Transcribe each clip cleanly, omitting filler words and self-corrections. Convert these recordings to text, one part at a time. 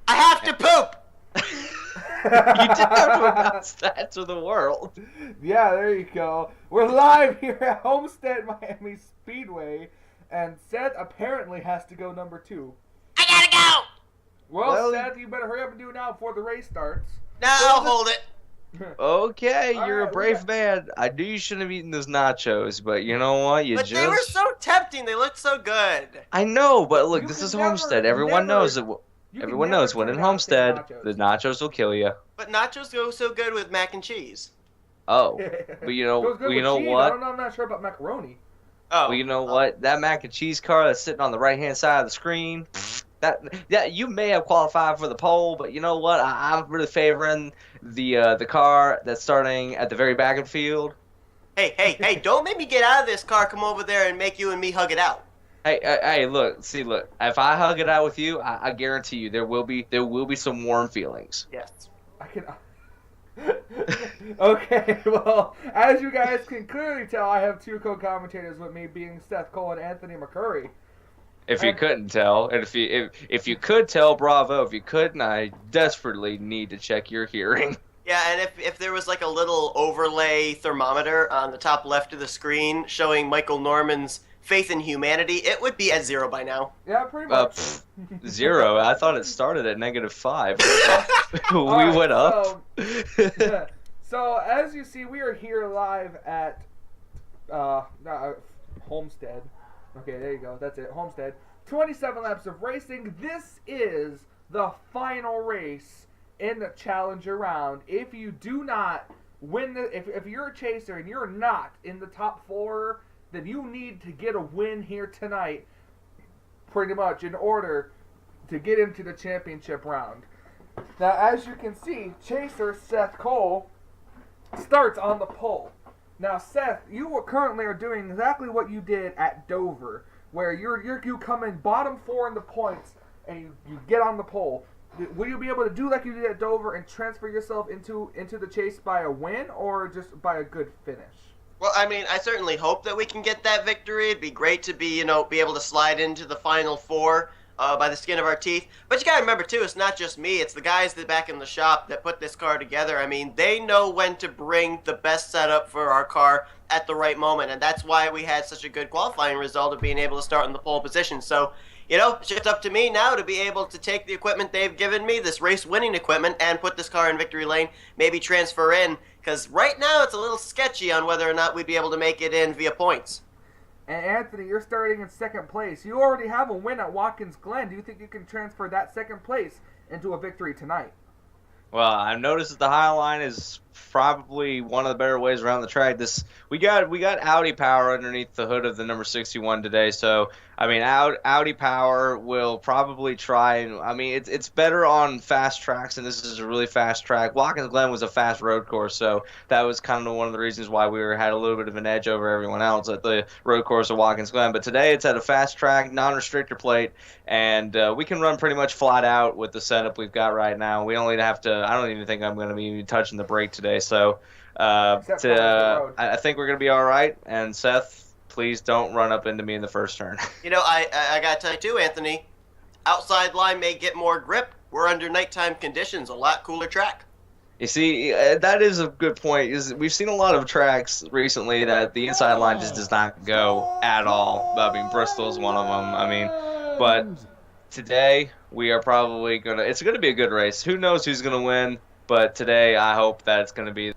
I have to poop. You did have to announce that to the world. Yeah, there you go. We're live here at Homestead Miami Speedway, and Seth apparently has to go number 2. I gotta go. Well, Seth, you better hurry up and do it now before the race starts. No, I'll hold it. Okay, you're Alright, a brave man. I knew you shouldn't have eaten those nachos, but you know what? But they were so tempting. They looked so good. I know, but look, You this can is never- Homestead. Everyone never- knows that. Everyone knows when in Homestead, the nachos will kill you. But nachos go so good with mac and cheese. Oh, but you know, Goes good with cheese. what? I'm not sure about macaroni. Oh. Well, you know what? That mac and cheese car that's sitting on the right-hand side of the screen, that you may have qualified for the pole, but you know what? I'm really favoring the car that's starting at the very back of the field. Hey, don't make me get out of this car, come over there and make you and me hug it out. Hey, look. If I hug it out with you, I guarantee you there will be some warm feelings. Yes. I can. Okay, well, as you guys can clearly tell, I have 2 co-commentators with me, being Seth Cole and Anthony McCurry. If you couldn't tell, and if you could tell, bravo. If you couldn't, I desperately need to check your hearing. Yeah, and if there was like a little overlay thermometer on the top left of the screen showing Michael Norman's faith in humanity, it would be at 0 by now. Yeah, pretty much. 0. I thought it started at -5. We Alright, went up. So, as you see, we are here live at Homestead. Okay, there you go. That's it. Homestead. 27 laps of racing. This is the final race in the Challenger round. If you do not win if you're a chaser and you're not in the top 4, then you need to get a win here tonight, pretty much, in order to get into the championship round. Now, as you can see, chaser Seth Cole starts on the pole. Now, Seth, you currently are doing exactly what you did at Dover, where you come in bottom 4 in the points and you get on the pole. Will you be able to do like you did at Dover and transfer yourself into the chase by a win or just by a good finish? Well, I mean, I certainly hope that we can get that victory. It'd be great to be able to slide into the final 4 by the skin of our teeth. But you gotta remember, too, it's not just me. It's the guys that back in the shop that put this car together. I mean, they know when to bring the best setup for our car at the right moment. And that's why we had such a good qualifying result of being able to start in the pole position. So, it's just up to me now to be able to take the equipment they've given me, this race-winning equipment, and put this car in victory lane, maybe transfer in, because right now it's a little sketchy on whether or not we'd be able to make it in via points. And Anthony, you're starting in 2nd place. You already have a win at Watkins Glen. Do you think you can transfer that 2nd place into a victory tonight? Well, I've noticed that the high line is probably one of the better ways around the track. We got Audi power underneath the hood of the number 61 today, so I mean Audi power will probably try and it's better on fast tracks, and this is a really fast track. Watkins Glen was a fast road course, so that was kind of one of the reasons why we had a little bit of an edge over everyone else at the road course of Watkins Glen. But today it's at a fast track, non-restrictor plate, and we can run pretty much flat out with the setup we've got right now. We only have to. I don't even think I'm going to be touching the brake today, so I think we're going to be all right. And Seth, please don't run up into me in the first turn. I got to tell you too, Anthony, outside line may get more grip. We're under nighttime conditions, a lot cooler track. You see, that is a good point. We've seen a lot of tracks recently that the inside line just does not go at all. I mean, Bristol's one of them. But today we are probably it's going to be a good race. Who knows who's going to win? But today, I hope that it's going to be.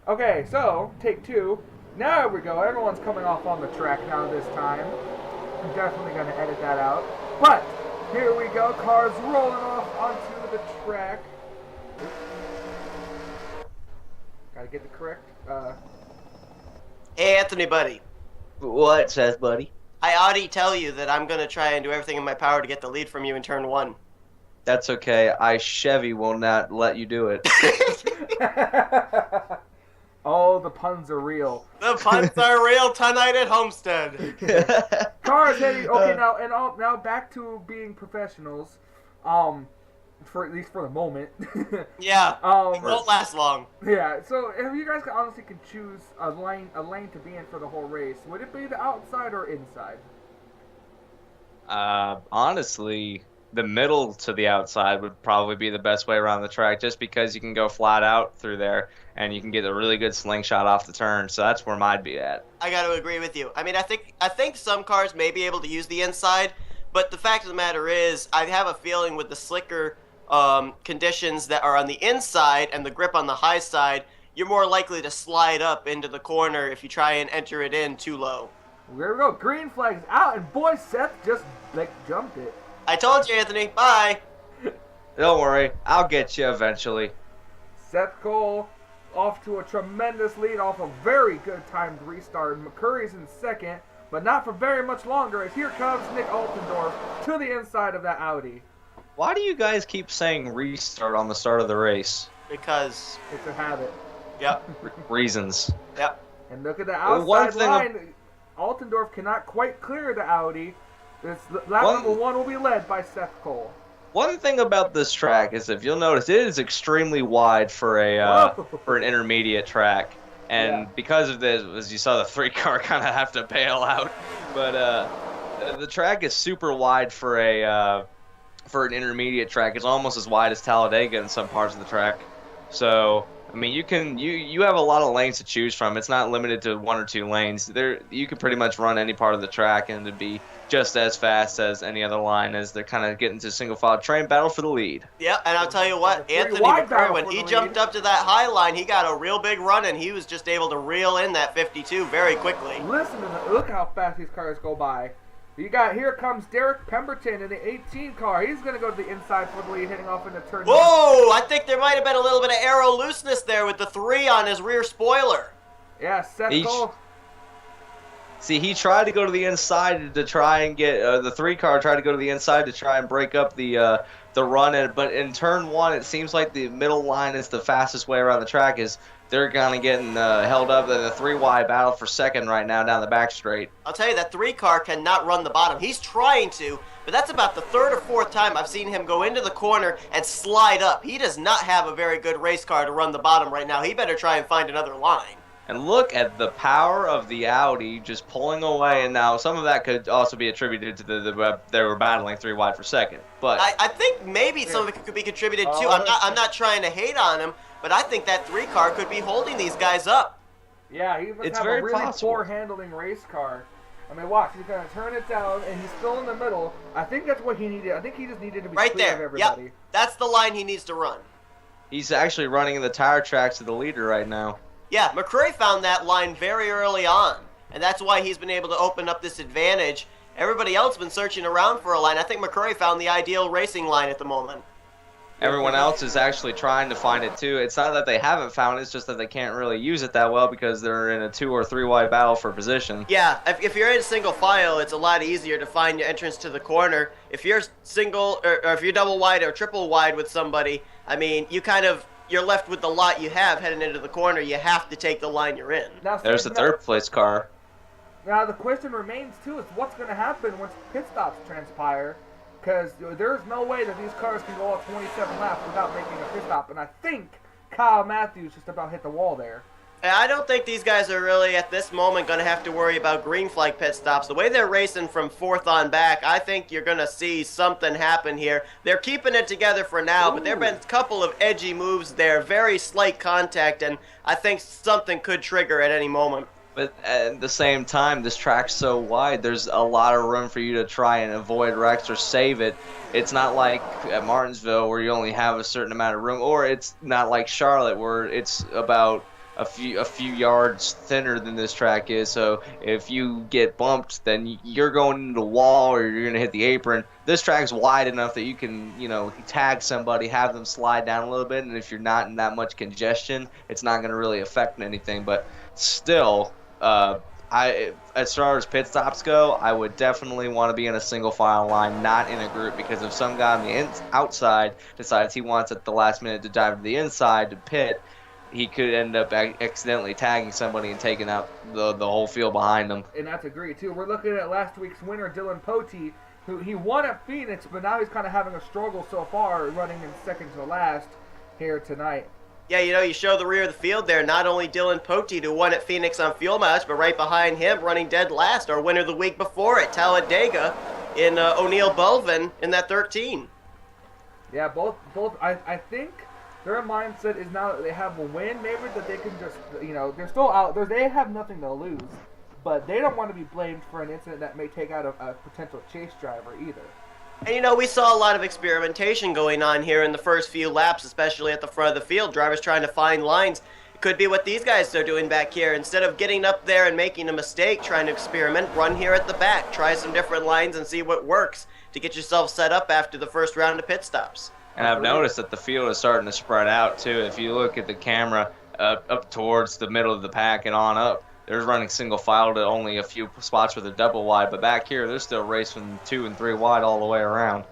Okay, so, take 2. Now we go. Everyone's coming off on the track now this time. I'm definitely going to edit that out. But, here we go. Cars rolling off onto the track. Gotta get the correct. Hey, Anthony, buddy. What, Seth, buddy? I already tell you that I'm going to try and do everything in my power to get the lead from you in turn 1. That's okay. Chevy will not let you do it. Oh, the puns are real. The puns are real tonight at Homestead. Cars heading. Okay, now back to being professionals. For at least for the moment. Yeah. It won't last long. Yeah. So if you guys honestly could choose a lane to be in for the whole race, would it be the outside or inside? Honestly, the middle to the outside would probably be the best way around the track, just because you can go flat out through there and you can get a really good slingshot off the turn. So that's where I'd be at. I got to agree with you. I mean, I think some cars may be able to use the inside, but the fact of the matter is, I have a feeling with the slicker conditions that are on the inside and the grip on the high side, you're more likely to slide up into the corner if you try and enter it in too low. There we go. Green flag's out, and boy, Seth just jumped it. I told you, Anthony. Bye. Don't worry, I'll get you eventually. Seth Cole off to a tremendous lead off a very good timed restart. McCurry's in second, but not for very much longer, as here comes Nick Altendorf to the inside of that Audi. Why do you guys keep saying restart on the start of the race? Because it's a habit. Yep. Reasons. Yep. And look at the outside line. Altendorf cannot quite clear the Audi. Lap number 1 will be led by Seth Cole. One thing about this track is, if you'll notice, it is extremely wide for an intermediate track, and because of this, as you saw, the 3-car kind of have to bail out. But the track is super wide for an intermediate track. It's almost as wide as Talladega in some parts of the track. So I mean, you have a lot of lanes to choose from. It's not limited to 1 or 2 lanes. You can pretty much run any part of the track and it'd be just as fast as any other line, as they're kind of getting to single file train battle for the lead. Yeah, and I'll tell you what, Anthony McCurry, when he jumped up to that high line, he got a real big run, and he was just able to reel in that 52 very quickly. Listen to that. Look how fast these cars go by. Here comes Derek Pemberton in the 18 car. He's going to go to the inside for the lead, hitting off into turn. Whoa! I think there might have been a little bit of aero looseness there with the 3 on his rear spoiler. Yeah, Seth Cole. See, he tried to go to the inside to try and get the 3-car tried to go to the inside to try and break up the run. But in turn 1, it seems like the middle line is the fastest way around the track. They're kind of getting held up in the 3-wide battle for second right now down the back straight. I'll tell you, that 3-car cannot run the bottom. He's trying to, but that's about the 3rd or 4th time I've seen him go into the corner and slide up. He does not have a very good race car to run the bottom right now. He better try and find another line. And look at the power of the Audi just pulling away. And now some of that could also be attributed to they were battling 3 wide for second. But I think maybe some of it could be contributed too. I'm not trying to hate on him, but I think that 3-car could be holding these guys up. Yeah, he must have a really poor handling race car. I mean, watch, he's going to turn it down, and he's still in the middle. I think that's what he needed. I think he just needed to be right clear there. of everybody. Yep, that's the line he needs to run. He's actually running in the tire tracks of the leader right now. Yeah, McCurry found that line very early on, and that's why he's been able to open up this advantage. Everybody else has been searching around for a line. I think McCurry found the ideal racing line at the moment. Everyone else is actually trying to find it too. It's not that they haven't found it, it's just that they can't really use it that well because they're in a 2 or 3 wide battle for position. Yeah, if you're in single file, it's a lot easier to find your entrance to the corner. If you're single, or if you're double wide or triple wide with somebody, I mean, you're left with the lot you have heading into the corner. You have to take the line you're in. Now, there's the 3rd place car. Now the question remains too is what's going to happen once pit stops transpire, because there's no way that these cars can go up 27 laps without making a pit stop, and I think Kyle Matthews just about hit the wall there. I don't think these guys are really, at this moment, going to have to worry about green flag pit stops. The way they're racing from 4th on back, I think you're going to see something happen here. They're keeping it together for now, but there have been a couple of edgy moves there, very slight contact, and I think something could trigger at any moment. But at the same time, this track's so wide, there's a lot of room for you to try and avoid wrecks or save it. It's not like at Martinsville where you only have a certain amount of room, or it's not like Charlotte where it's about a few yards thinner than this track is. So if you get bumped, then you're going into the wall or you're going to hit the apron. This track's wide enough that you can, tag somebody, have them slide down a little bit, and if you're not in that much congestion, it's not going to really affect anything. But still, as far as pit stops go, I would definitely want to be in a single file line, not in a group, because if some guy on the outside decides he wants at the last minute to dive to the inside to pit, he could end up accidentally tagging somebody and taking out the whole field behind him. And that's agreed too. We're looking at last week's winner, Dylan Potey, who he won at Phoenix, but now he's kind of having a struggle so far, running in second to last here tonight. Yeah, you show the rear of the field there. Not only Dylan Potey, who won at Phoenix on fuel mileage, but right behind him, running dead last, our winner the week before at Talladega, in O'Neill Belvin in that 13. Yeah, both. I think their mindset is now that they have a win, maybe that they can just, they're still out. They have nothing to lose, but they don't want to be blamed for an incident that may take out a potential chase driver either. And we saw a lot of experimentation going on here in the first few laps, especially at the front of the field. Drivers trying to find lines. It could be what these guys are doing back here. Instead of getting up there and making a mistake, trying to experiment, run here at the back. Try some different lines and see what works to get yourself set up after the first round of pit stops. And I've noticed that the field is starting to spread out, too. If you look at the camera up towards the middle of the pack and on up, they're running single file to only a few spots where they're double wide. But back here, they're still racing 2 and 3 wide all the way around.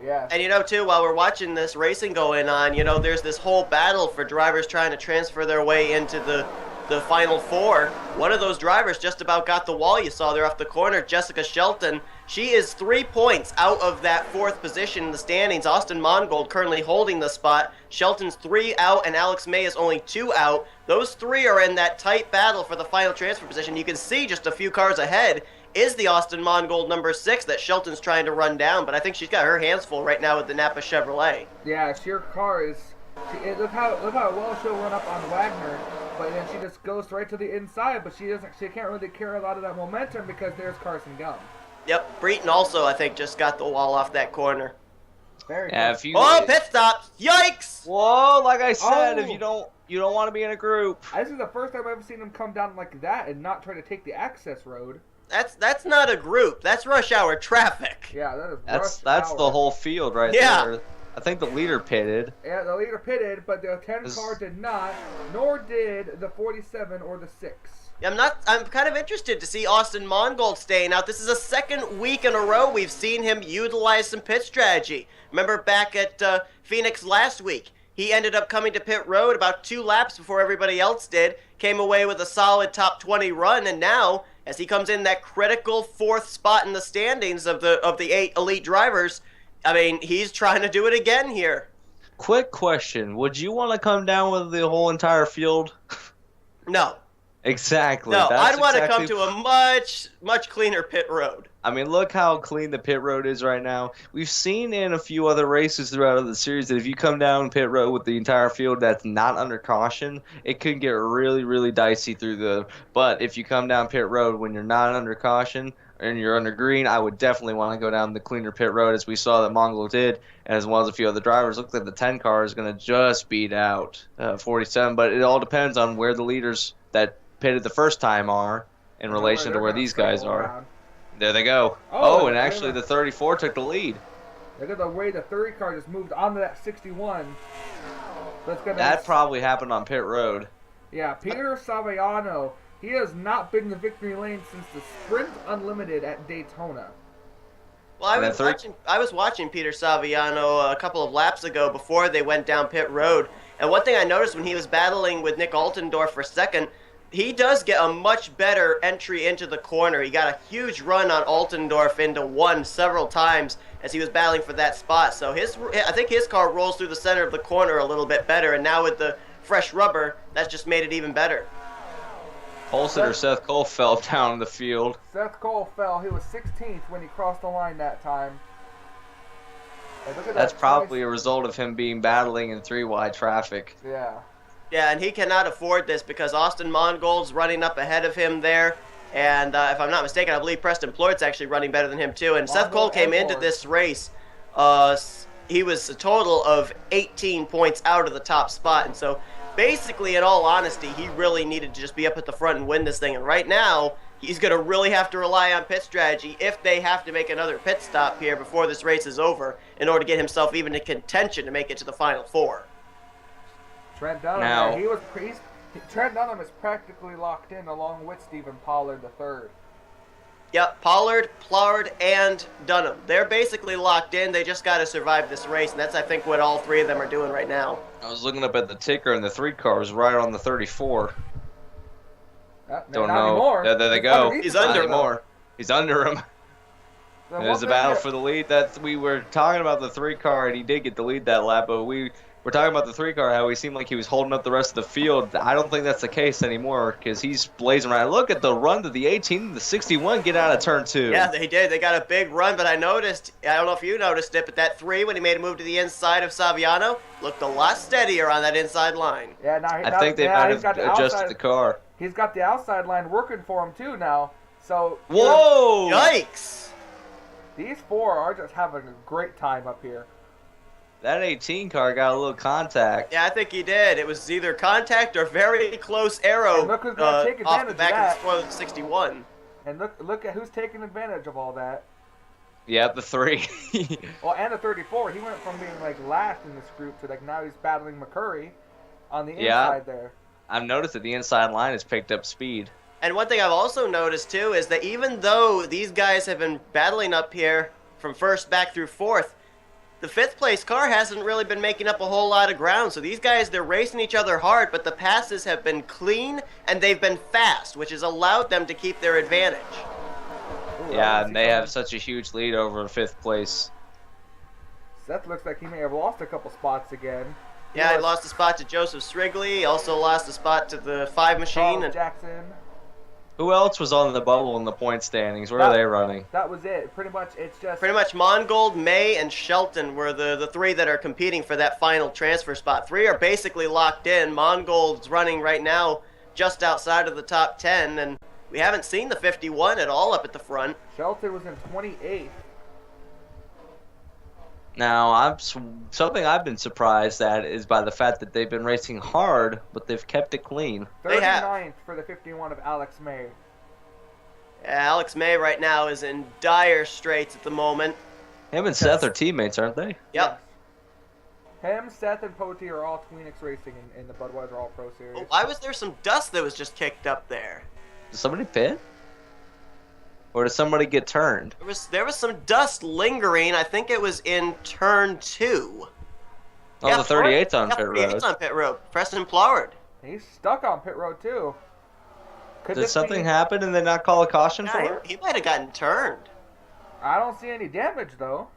Yeah. And too, while we're watching this racing going on, there's this whole battle for drivers trying to transfer their way into the Final Four. One of those drivers just about got the wall. You saw there off the corner, Jessica Shelton. She is 3 points out of that 4th position in the standings. Austin Mongold currently holding the spot. Shelton's 3 out, and Alex May is only 2 out. Those 3 are in that tight battle for the final transfer position. You can see just a few cars ahead is the Austin Mongold number 6 that Shelton's trying to run down, but I think she's got her hands full right now with the Napa Chevrolet. Yeah, her car is. Look how well she'll run up on Wagner, but then she just goes right to the inside. But she can't really carry a lot of that momentum because there's Carson Gum. Yep, Breton also I think just got the wall off that corner. Very good. Pit stops! Yikes! Whoa! Like I said, if you don't want to be in a group. This is the first time I've ever seen them come down like that and not try to take the access road. That's not a group. That's rush hour traffic. Yeah, that is That's rush the hour. whole field right Yeah. there. I think the leader pitted. Yeah, the leader pitted, but the 10 car did not, nor did the 47 or the 6. I'm kind of interested to see Austin Mongold staying out. This is the 2nd week in a row we've seen him utilize some pit strategy. Remember back at Phoenix last week, he ended up coming to pit road about 2 laps before everybody else did, came away with a solid top 20 run, and now, as he comes in that critical 4th spot in the standings of the 8 elite drivers, I mean, he's trying to do it again here. Quick question. Would you want to come down with the whole entire field? No. Exactly. No, That's I'd want to exactly... come to a much, much cleaner pit road. I mean, look how clean the pit road is right now. We've seen in a few other races throughout the series that if you come down pit road with the entire field that's not under caution, it could get really, really dicey through the... But if you come down pit road when you're not under caution and you're under green, I would definitely want to go down the cleaner pit road as we saw that Mongol did, and as well as a few other drivers. Looks like the 10 car is going to just beat out 47, but it all depends on where the leaders that pitted the first time are in relation to where these guys are. There they go. Oh, and actually the 34 took the lead. Look at the way the 30 car just moved onto that 61. That probably happened on pit road. Yeah, Peter Saviano. He has not been in the victory lane since the Sprint Unlimited at Daytona. Well, I was watching Peter Saviano a couple of laps ago before they went down pit road, and one thing I noticed when he was battling with Nick Altendorf for second, he does get a much better entry into the corner. He got a huge run on Altendorf into one several times as he was battling for that spot. So I think his car rolls through the center of the corner a little bit better, and now with the fresh rubber, that's just made it even better. Seth Cole fell down the field. Seth Cole fell. He was 16th when he crossed the line that time. Hey, that's probably a result of him being battling in 3-wide traffic. Yeah. Yeah, and he cannot afford this because Austin Mongold's running up ahead of him there. And if I'm not mistaken, I believe Preston Plourt's actually running better than him too. And Seth Cole came into this race. He was a total of 18 points out of the top spot. And so basically, in all honesty, he really needed to just be up at the front and win this thing. And right now, he's going to really have to rely on pit strategy if they have to make another pit stop here before this race is over in order to get himself even in contention to make it to the Final Four. Trent Dunham, Trent Dunham is practically locked in along with Stephen Pollard III. Yep, Pollard, Plard, and Dunham. They're basically locked in. They just got to survive this race, and that's, I think, what all 3 of them are doing right now. I was looking up at the ticker, and the 3 car is right on the 34. Don't know. Anymore. There they go. He's under him. He's under him. It was a battle for the lead. We were talking about the 3 car, and he did get the lead that lap, but we're talking about the 3-car, how he seemed like he was holding up the rest of the field. I don't think that's the case anymore because he's blazing right. Look at the run to the 18 and the 61 get out of turn 2. Yeah, they did. They got a big run, but I noticed, I don't know if you noticed it, but that 3, when he made a move to the inside of Saviano, looked a lot steadier on that inside line. Yeah, I think they might have adjusted the car. He's got the outside line working for him, too, now. So, whoa! Yikes! These 4 are just having a great time up here. That 18 car got a little contact. Yeah, I think he did. It was either contact or very close arrow And look who's gonna take off advantage the of back that. of the 61. And look at who's taking advantage of all that. Yep, the 3. Well, and the 34. He went from being like last in this group to like now he's battling McCurry on the inside there. I've noticed that the inside line has picked up speed. And one thing I've also noticed too is that even though these guys have been battling up here from first back through fourth, the 5th place car hasn't really been making up a whole lot of ground. So these guys, they're racing each other hard, but the passes have been clean and they've been fast, which has allowed them to keep their advantage. Ooh, Yeah, and they have such a huge lead over 5th place. Seth looks like he may have lost a couple spots again. Yeah, he lost a spot to Joseph Strigley. He also lost a spot to the 5 machine. Charles And Jackson. Who else was on the bubble in the point standings? Where are they running? That was it. Pretty much, it's just... pretty much Mongold, May, and Shelton were the 3 that are competing for that final transfer spot. 3 are basically locked in. Mongold's running right now just outside of the top 10, and we haven't seen the 51 at all up at the front. Shelton was in 28th. Now, something I've been surprised at is by the fact that they've been racing hard, but they've kept it clean. They have. 39th for the 51 of Alex May. Yeah, Alex May right now is in dire straits at the moment. Him and Seth are teammates, aren't they? Yep. Yes. Him, Seth, and Poti are all Tweenix Racing in the Budweiser All-Pro Series. Why was there some dust that was just kicked up there? Did somebody pit? Or did somebody get turned? There was some dust lingering. I think it was in turn 2. Oh, Yeah, the 38's on yeah, pit 38's road. on pit road. Preston Ploward. He's stuck on pit road, too. Could Did this something be... happen and they not call a caution for Yeah, it? he might have gotten turned. I don't see any damage, though.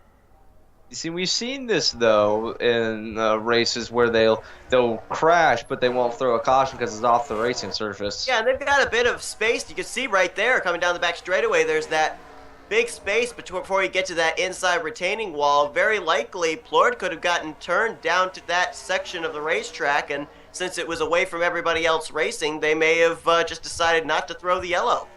You see, we've seen this though in races where they'll crash, but they won't throw a caution because it's off the racing surface. Yeah, and they've got a bit of space. You can see right there coming down the back straightaway. There's that big space before you get to that inside retaining wall. Very likely, Plord could have gotten turned down to that section of the racetrack, and since it was away from everybody else racing, they may have just decided not to throw the yellow.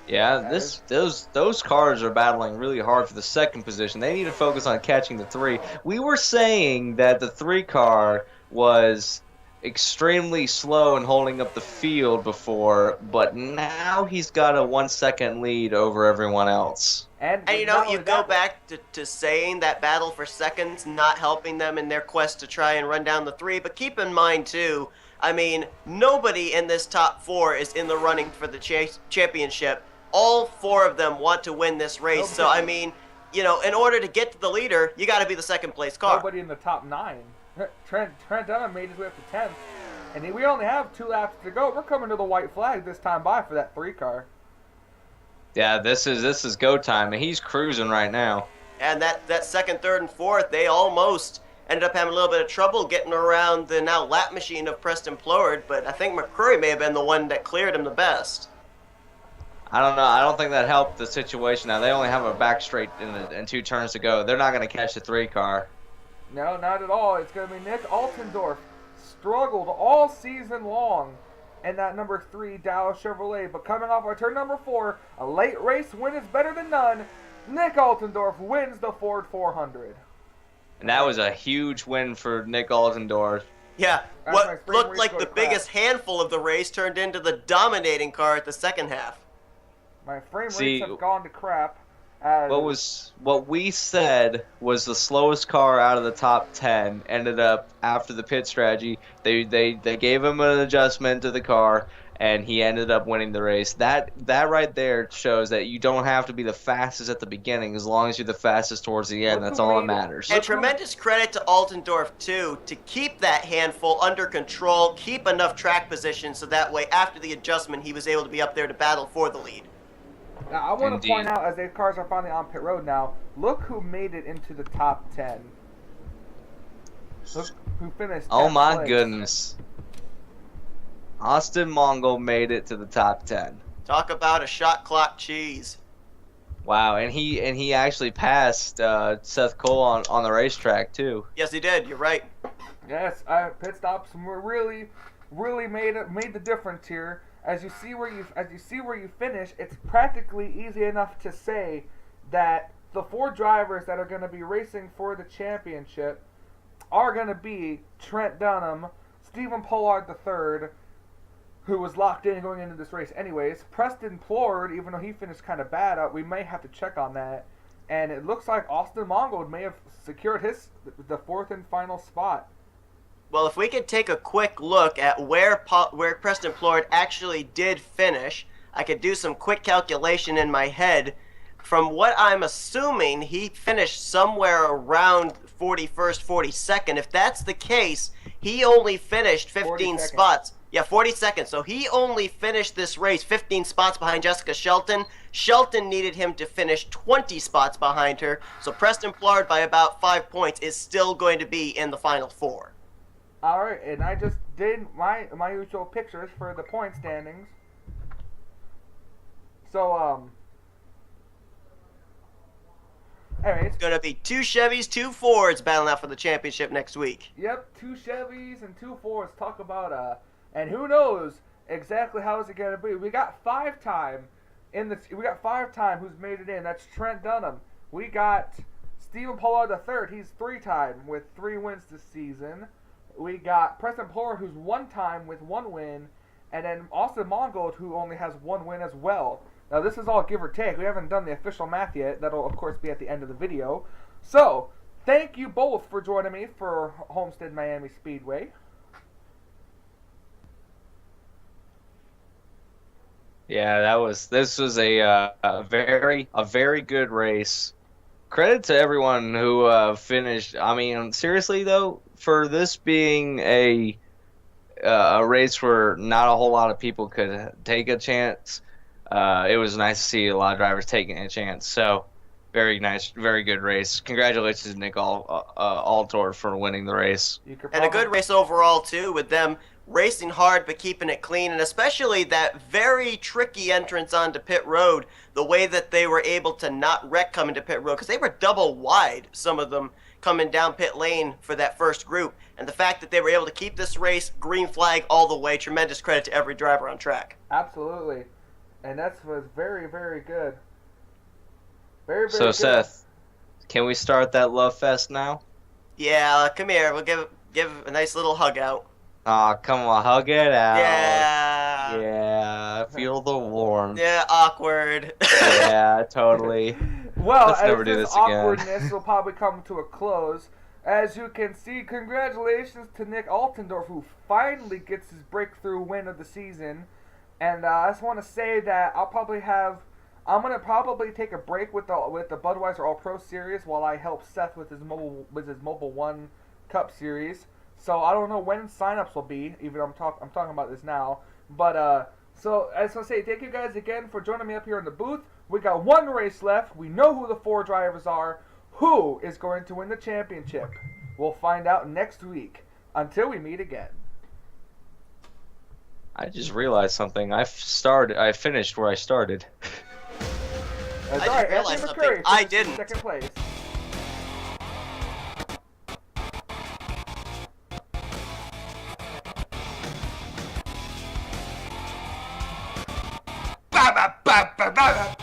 Yeah, those cars are battling really hard for the second position. They need to focus on catching the 3. We were saying that the 3 car was extremely slow in holding up the field before, but now he's got a 1 second lead over everyone else. And you know, you go back to saying that battle for seconds not helping them in their quest to try and run down the 3, but keep in mind too, I mean, nobody in this top 4 is in the running for the championship. All 4 of them want to win this race. So, I mean, you know, in order to get to the leader, you got to be the second place car. Nobody in the top 9. Trent Dunham made his way up to 10th. And we only have 2 laps to go. We're coming to the white flag this time by for that 3 car. Yeah, this is go time, and he's cruising right now. And that second, third, and fourth, they almost ended up having a little bit of trouble getting around the now lap machine of Preston Ploward, but I think McCurry may have been the one that cleared him the best. I don't know. I don't think that helped the situation. Now, they only have a back straight and 2 turns to go. They're not going to catch the 3 car. No, not at all. It's going to be Nick Altendorf. Struggled all season long in that number 3 Dallas Chevrolet, but coming off of turn number 4, a late race win is better than none. Nick Altendorf wins the Ford 400. And that was a huge win for Nick Altendorf. Yeah, That's what my looked like frame the rate biggest handful of the race turned into the dominating car at the second half. My frame See, rates have gone to crap. What we said was the slowest car out of the top 10 ended up after the pit strategy. They gave him an adjustment to the car, and he ended up winning the race. That right there shows that you don't have to be the fastest at the beginning as long as you're the fastest towards the end. That's all that matters. And tremendous credit to Altendorf, too, to keep that handful under control, keep enough track position so that way after the adjustment he was able to be up there to battle for the lead. Now, I want Indeed. to point out, as the cars are finally on pit road now, look who made it into the top 10. who finished. Oh 10th my place. goodness. Austin Mongol made it to the top 10. Talk about a shot clock cheese. Wow, and he actually passed Seth Cole on the racetrack too. Yes, he did. You're right. Yes, pit stops really made the difference here. As you see where you finish, it's practically easy enough to say that the 4 drivers that are going to be racing for the championship are going to be Trent Dunham, Stephen Pollard III, who was locked in going into this race anyways, Preston Plord, even though he finished kind of bad, we may have to check on that, and it looks like Austin Mongold may have secured the 4th and final spot. Well, if we could take a quick look at where Preston Plord actually did finish, I could do some quick calculation in my head. From what I'm assuming, he finished somewhere around 41st, 42nd. If that's the case, he only finished 15 spots. Yeah, 42nd. So he only finished this race 15 spots behind Jessica Shelton. Shelton needed him to finish 20 spots behind her. So Preston Plard, by about 5 points, is still going to be in the final 4. All right, and I just did my usual pictures for the point standings. So anyways, It's going to be 2 Chevys, 2 Fords battling out for the championship next week. Yep, 2 Chevys and 2 Fords. Talk about and who knows exactly how is it going to be? We got 5-time who's made it in. That's Trent Dunham. We got Stephen Pollard III. He's 3-time with 3 wins this season. We got Preston Plord, who's 1-time with 1 win, and then Austin Mongold, who only has 1 win as well. Now, this is all give or take. We haven't done the official math yet. That'll, of course, be at the end of the video. So, thank you both for joining me for Homestead Miami Speedway. Yeah, this was a very good race. Credit to everyone who finished. I mean, seriously though, for this being a race where not a whole lot of people could take a chance, it was nice to see a lot of drivers taking a chance. So, very nice, very good race. Congratulations to Nick Altor for winning the race. And a good race overall too, with them racing hard but keeping it clean, and especially that very tricky entrance onto pit road, the way that they were able to not wreck coming to pit road, because they were double wide, some of them coming down pit lane for that first group, and the fact that they were able to keep this race green flag all the way, tremendous credit to every driver on track. Absolutely, and that was very, very good. Very, very so good. Seth, can we start that love fest now? Yeah, come here, we'll give a nice little hug out. Aw, come on, hug it out. Yeah. Yeah, feel the warmth. Yeah, awkward. Yeah, totally. Well, Let's never as do this this again. awkwardness will probably come to a close. As you can see, congratulations to Nick Altendorf, who finally gets his breakthrough win of the season. And I just want to say that I'm gonna probably take a break with the Budweiser All Pro Series while I help Seth with his Mobile One Cup Series. So I don't know when signups will be. Even though I'm talking about this now. But so I just want to say thank you guys again for joining me up here in the booth. We got 1 race left. We know who the 4 drivers are. Who is going to win the championship? We'll find out next week. Until we meet again. I just realized something. I finished where I started. That's I all right. just realized Anthony something. McCurry I finished in didn't. second place. Ba, ba, ba, ba, ba, ba.